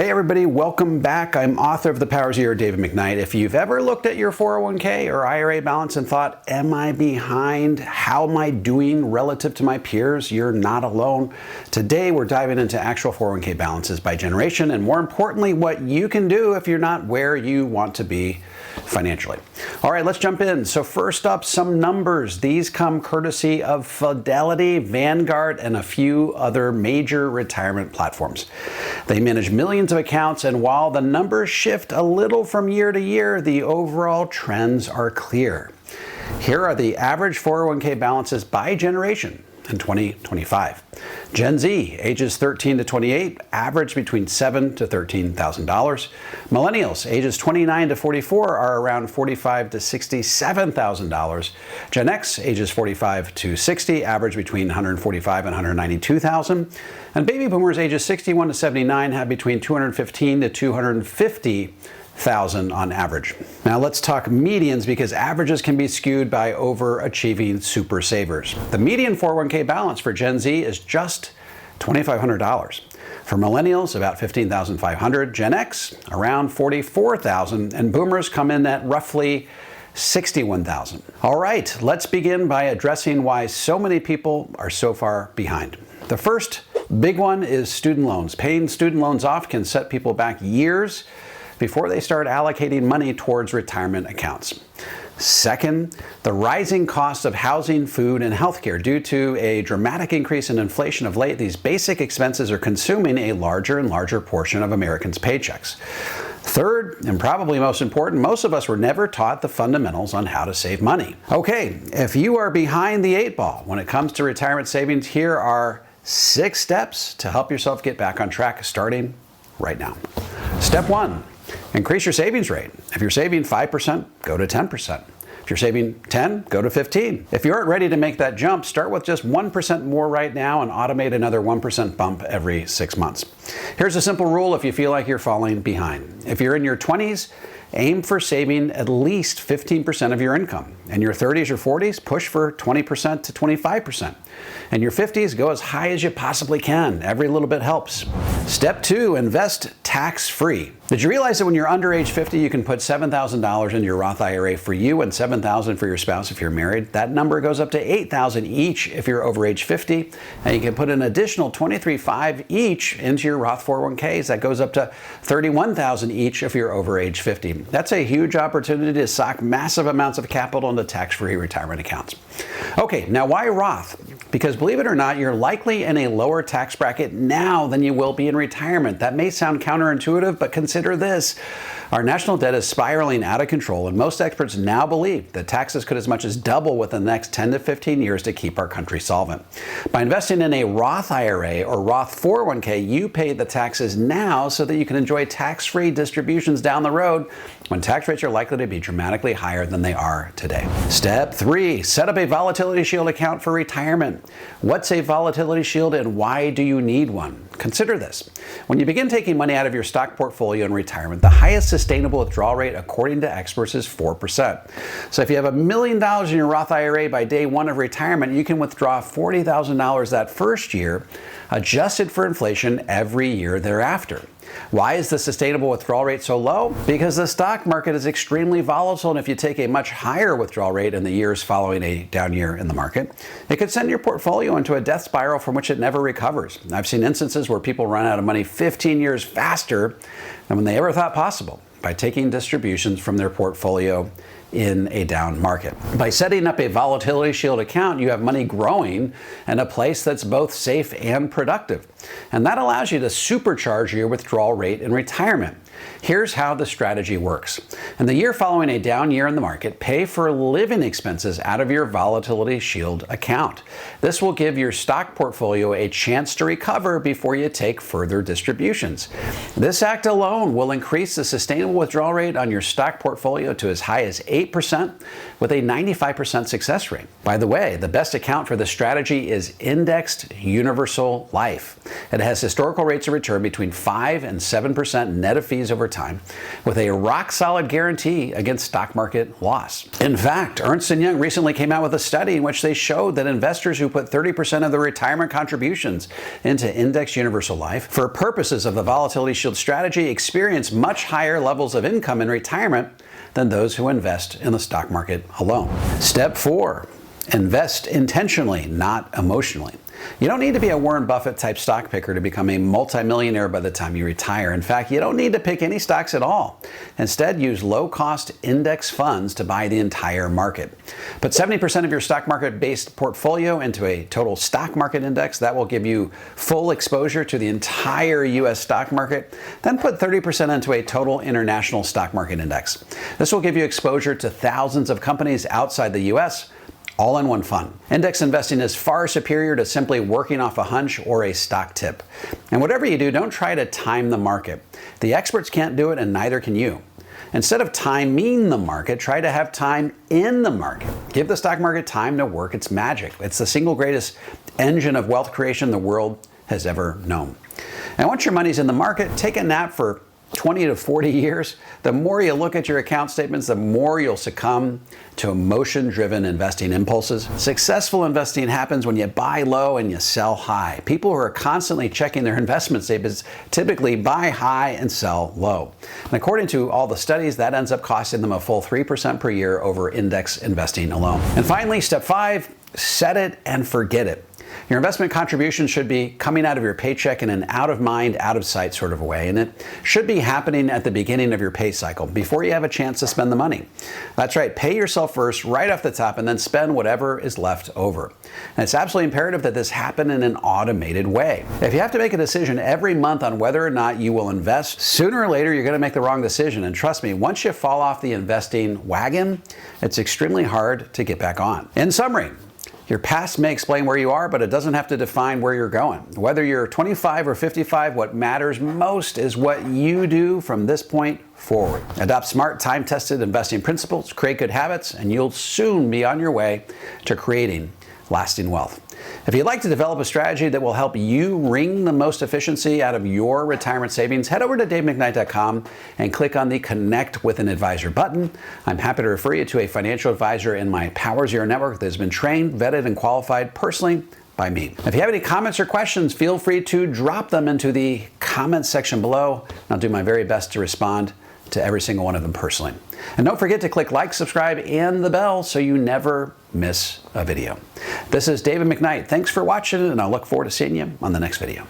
Hey everybody, welcome back. I'm author of The Powers of Your, David McKnight. If you've ever looked at your 401k or IRA balance and thought, am I behind? How am I doing relative to my peers? You're not alone. Today we're diving into actual 401k balances by generation and more importantly, what you can do if you're not where you want to be financially. All right, let's jump in. So first up, some numbers. These come courtesy of Fidelity, Vanguard, and a few other major retirement platforms. They manage millions of accounts, and while the numbers shift a little from year to year, the overall trends are clear. Here are the average 401k balances by generation in 2025. Gen Z, ages 13 to 28, average between $7,000 to $13,000. Millennials, ages 29 to 44, are around $45,000 to $67,000. Gen X, ages 45 to 60, average between $145,000 and $192,000. And baby boomers, ages 61 to 79, have between $215,000 to $250,000 on average. Now let's talk medians because averages can be skewed by overachieving super savers. The median 401k balance for Gen Z is just $2,500. For millennials, about $15,500. Gen X, around $44,000, and boomers come in at roughly $61,000. All right, let's begin by addressing why so many people are so far behind. The first big one is student loans. Paying student loans off can set people back years before they start allocating money towards retirement accounts. Second, the rising cost of housing, food, and healthcare. Due to a dramatic increase in inflation of late, these basic expenses are consuming a larger and larger portion of Americans' paychecks. Third, and probably most important, most of us were never taught the fundamentals on how to save money. Okay, if you are behind the 8 ball when it comes to retirement savings, here are 6 steps to help yourself get back on track starting right now. Step 1. Increase your savings rate. If you're saving 5%, go to 10%. If you're saving 10, go to 15. If you aren't ready to make that jump, start with just 1% more right now and automate another 1% bump every 6 months. Here's a simple rule if you feel like you're falling behind. If you're in your 20s, aim for saving at least 15% of your income. In your 30s or 40s, push for 20% to 25%. In your 50s, go as high as you possibly can. Every little bit helps. Step 2, invest tax-free. Did you realize that when you're under age 50, you can put $7,000 in your Roth IRA for you and $7,000 for your spouse if you're married? That number goes up to $8,000 each if you're over age 50, and you can put an additional $23,500 each into your Roth 401ks. That goes up to $31,000 each if you're over age 50. That's a huge opportunity to sock massive amounts of capital into tax-free retirement accounts. Okay, now why Roth? Because believe it or not, you're likely in a lower tax bracket now than you will be in retirement. That may sound counterintuitive, but consider this. Our national debt is spiraling out of control, and most experts now believe that taxes could as much as double within the next 10 to 15 years to keep our country solvent. By investing in a Roth IRA or Roth 401k, you pay the taxes now so that you can enjoy tax-free distributions down the road when tax rates are likely to be dramatically higher than they are today. Step 3, set up a Volatility Shield account for retirement. What's a Volatility Shield and why do you need one? Consider this. When you begin taking money out of your stock portfolio in retirement, the highest sustainable withdrawal rate, according to experts, is 4%. So if you have $1 million in your Roth IRA by day 1 of retirement, you can withdraw $40,000 that first year, adjusted for inflation every year thereafter. Why is the sustainable withdrawal rate so low? Because the stock market is extremely volatile, and if you take a much higher withdrawal rate in the years following a down year in the market, it could send your portfolio into a death spiral from which it never recovers. I've seen instances where people run out of money 15 years faster than when they ever thought possible by taking distributions from their portfolio in a down market. By setting up a Volatility Shield account, you have money growing in a place that's both safe and productive. And that allows you to supercharge your withdrawal rate in retirement. Here's how the strategy works. In the year following a down year in the market, pay for living expenses out of your Volatility Shield account. This will give your stock portfolio a chance to recover before you take further distributions. This act alone will increase the sustainable withdrawal rate on your stock portfolio to as high as 8% with a 95% success rate. By the way, the best account for this strategy is Indexed Universal Life. It has historical rates of return between 5 and 7% net of fees over time, with a rock-solid guarantee against stock market loss. In fact, Ernst & Young recently came out with a study in which they showed that investors who put 30% of their retirement contributions into Index Universal Life for purposes of the Volatility Shield strategy experience much higher levels of income in retirement than those who invest in the stock market alone. Step 4. Invest intentionally, not emotionally. You don't need to be a Warren Buffett type stock picker to become a multimillionaire by the time you retire. In fact, you don't need to pick any stocks at all. Instead, use low-cost index funds to buy the entire market. Put 70% of your stock market-based portfolio into a total stock market index. That will give you full exposure to the entire U.S. stock market. Then put 30% into a total international stock market index. This will give you exposure to thousands of companies outside the U.S., all in one fund. Index investing is far superior to simply working off a hunch or a stock tip. And whatever you do, don't try to time the market. The experts can't do it, and neither can you. Instead of timing the market, try to have time in the market. Give the stock market time to work its magic. It's the single greatest engine of wealth creation the world has ever known. And once your money's in the market, take a nap for 20 to 40 years. The more you look at your account statements, the more you'll succumb to emotion-driven investing impulses. Successful investing happens when you buy low and you sell high. People who are constantly checking their investment statements typically buy high and sell low. And according to all the studies, that ends up costing them a full 3% per year over index investing alone. And finally, step 5, set it and forget it. Your investment contribution should be coming out of your paycheck in an out-of-mind, out-of-sight sort of a way, and it should be happening at the beginning of your pay cycle, before you have a chance to spend the money. That's right, pay yourself first, right off the top, and then spend whatever is left over. And it's absolutely imperative that this happen in an automated way. If you have to make a decision every month on whether or not you will invest, sooner or later you're going to make the wrong decision. And trust me, once you fall off the investing wagon, it's extremely hard to get back on. In summary, your past may explain where you are, but it doesn't have to define where you're going. Whether you're 25 or 55, what matters most is what you do from this point forward. Adopt smart, time-tested investing principles, create good habits, and you'll soon be on your way to creating lasting wealth. If you'd like to develop a strategy that will help you wring the most efficiency out of your retirement savings, head over to davemcknight.com and click on the Connect with an Advisor button. I'm happy to refer you to a financial advisor in my Power Zero network that has been trained, vetted, and qualified personally by me. If you have any comments or questions, feel free to drop them into the comments section below. I'll do my very best to respond to every single one of them personally. And don't forget to click like, subscribe, and the bell so you never miss a video. This is David McKnight. Thanks for watching, and I look forward to seeing you on the next video.